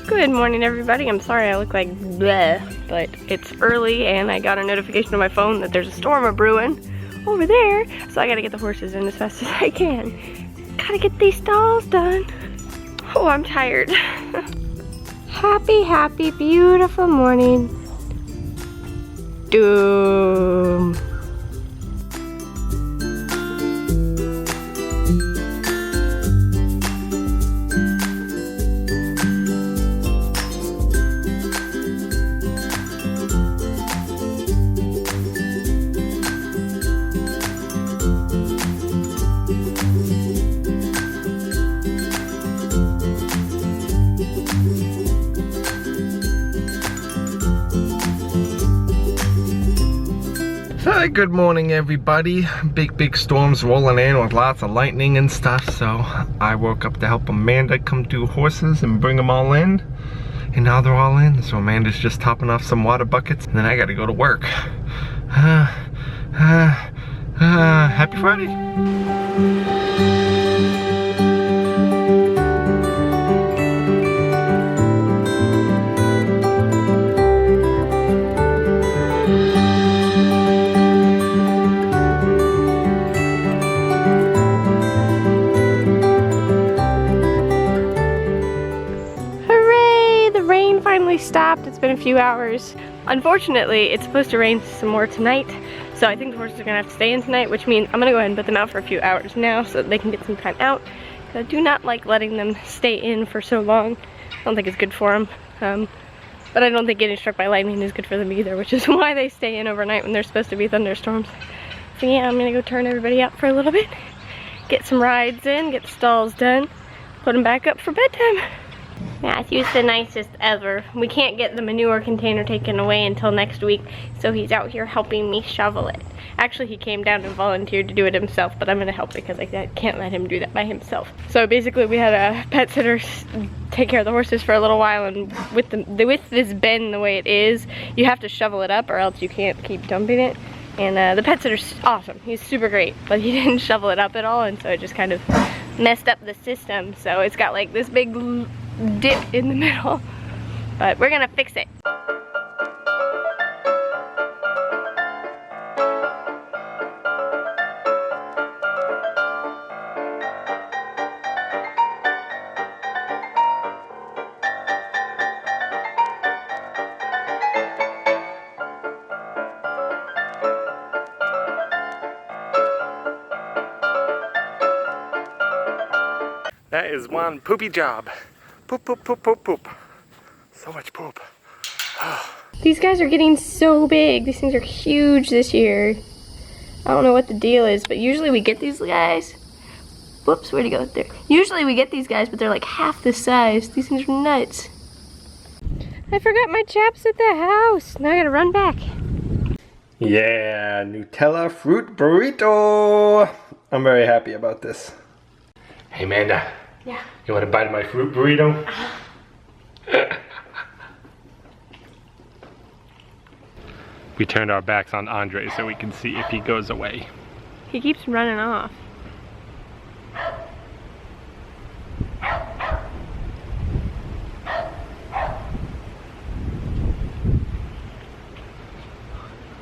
Good morning, everybody. I'm sorry I look like bleh, but it's early and I got a notification on my phone that there's a storm a-brewing over there, so I gotta get the horses in as fast as I can. Gotta get these stalls done. Oh, I'm tired. Happy, beautiful morning. Doom. Hi, good morning everybody. Big storms rolling in with lots of lightning and stuff, so I woke up to help Amanda come do horses and bring them all in. And now they're all in, so Amanda's just topping off some water buckets and then I gotta go to work. Happy Friday. Stopped. It's been a few hours. Unfortunately, it's supposed to rain some more tonight, so I think the horses are gonna have to stay in tonight, which means I'm gonna go ahead and put them out for a few hours now so that they can get some time out. I do not like letting them stay in for so long. I don't think it's good for them, but I don't think getting struck by lightning is good for them either, which is why they stay in overnight when there's supposed to be thunderstorms. So yeah, I'm gonna go turn everybody out for a little bit, get some rides in, get the stalls done, put them back up for bedtime. Matthew's the nicest ever. We can't get the manure container taken away until next week, so he's out here helping me shovel it. Actually, he came down and volunteered to do it himself, but I'm gonna help because I can't let him do that by himself. So basically, we had a pet sitter take care of the horses for a little while, and with this bin the way it is, you have to shovel it up or else you can't keep dumping it. And the pet sitter's awesome. He's super great, but he didn't shovel it up at all, and so it just kind of messed up the system. So it's got like this big dip in the middle, but we're gonna fix it. That is one poopy job. Poop, poop, poop, poop, poop. So much poop. These guys are getting so big. These things are huge this year. I don't know what the deal is, but usually we get these guys. Whoops, where'd he go? There. Usually we get these guys, but they're like half the size. These things are nuts. I forgot my chaps at the house. Now I gotta run back. Yeah, Nutella fruit burrito. I'm very happy about this. Hey Amanda. Yeah. You want a bite of my fruit burrito? We turned our backs on Andre so we can see if he goes away. He keeps running off.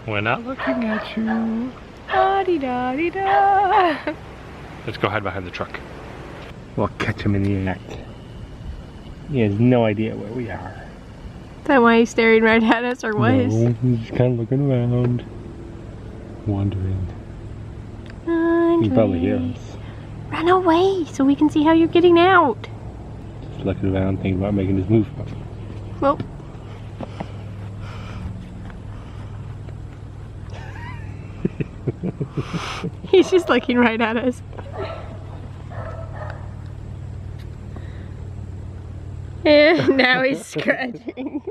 We're not looking at you. Da-dee-da-dee-da. Let's go hide behind the truck. We'll catch him in the act. He has no idea where we are. Is that why he's staring right at us, or what? No, he's just kind of looking around, wondering. He probably hears us. Run away so we can see how you're getting out. Just looking around, thinking about making his move. Well. He's just looking right at us. And now he's scratching.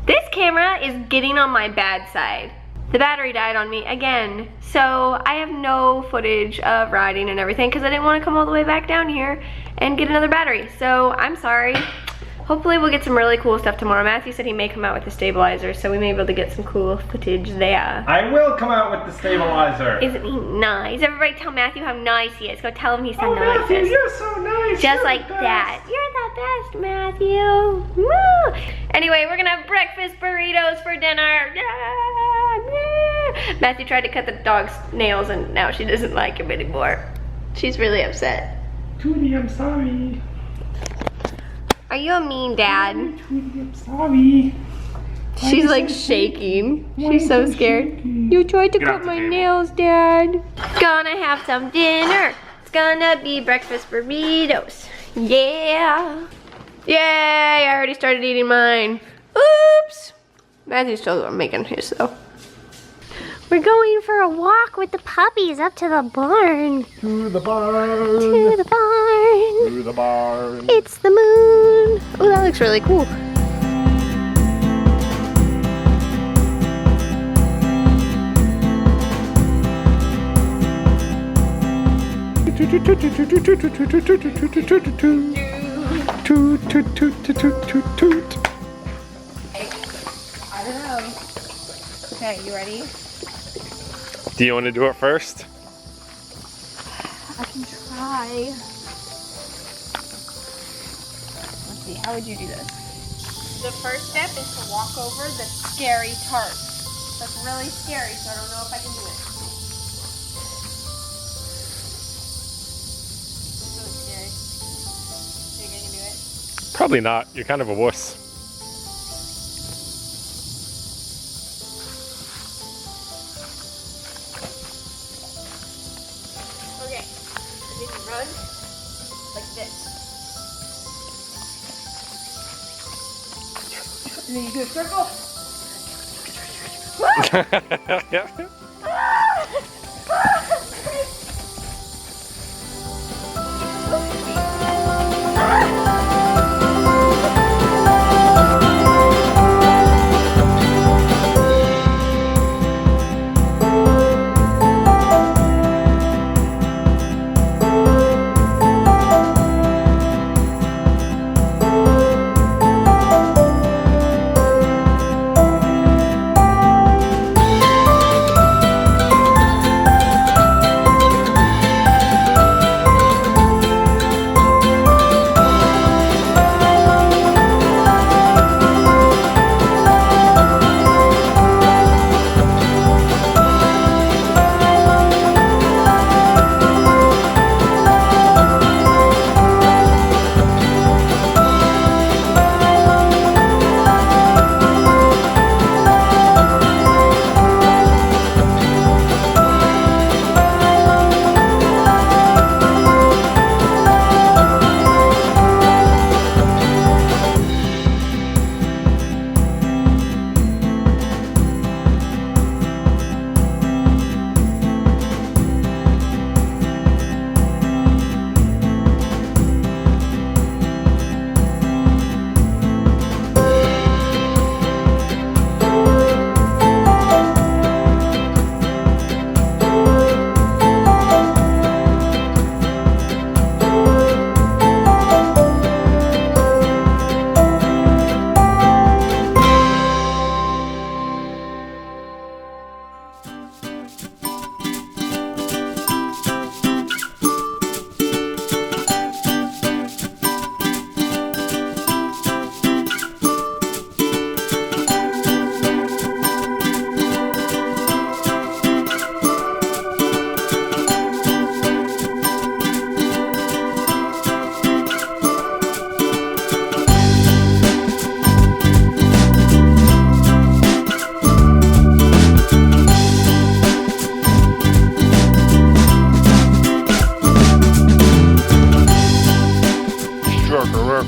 This camera is getting on my bad side. The battery died on me again, so I have no footage of riding and everything because I didn't want to come all the way back down here and get another battery. So I'm sorry. hopefully we'll get some really cool stuff tomorrow. Matthew said he may come out with the stabilizer, so we may be able to get some cool footage there. I will come out with the stabilizer. Isn't he nice? Everybody tell Matthew how nice he is. Go tell him he's the nicest. Matthew, you're so nice. Just You're like the best. that. You're the best, Matthew. Woo! Anyway, we're gonna have breakfast burritos for dinner. Yeah. Matthew tried to cut the dog's nails and now she doesn't like him anymore. She's really upset. Tootie, I'm sorry. Are you a mean dad? Tootie, I'm sorry. She's like shaking. She's so scared. You tried to cut my nails, Dad. Gonna have some dinner. It's gonna be breakfast burritos. Yeah. Yay, I already started eating mine. Oops. Matthew's still making his though. We're going for a walk with the puppies up to the barn. To the barn. To the barn. To the barn. It's the moon. Oh, that looks really cool. Toot. I don't know. Okay, you ready? Do you want to do it first? I can try. Let's see, how would you do this? The first step is to walk over the scary tarp. That's really scary, so I don't know if I can do it. It's really scary. Think I can do it? Probably not. You're kind of a wuss. Okay, I need to run like this. And then you do a circle. Yeah.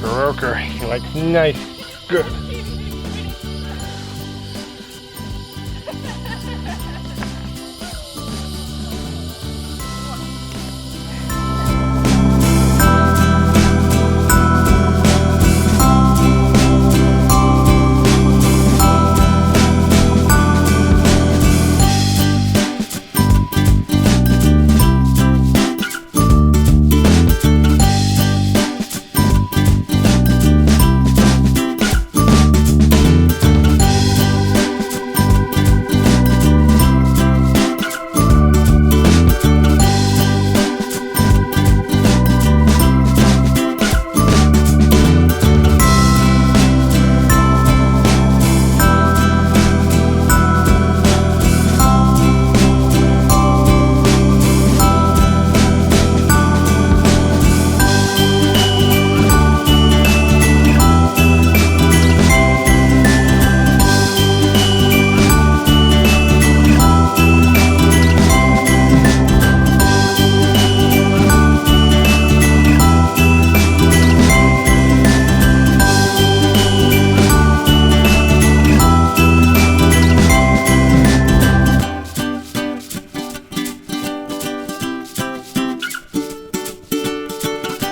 Worker. You're like, nice. Good.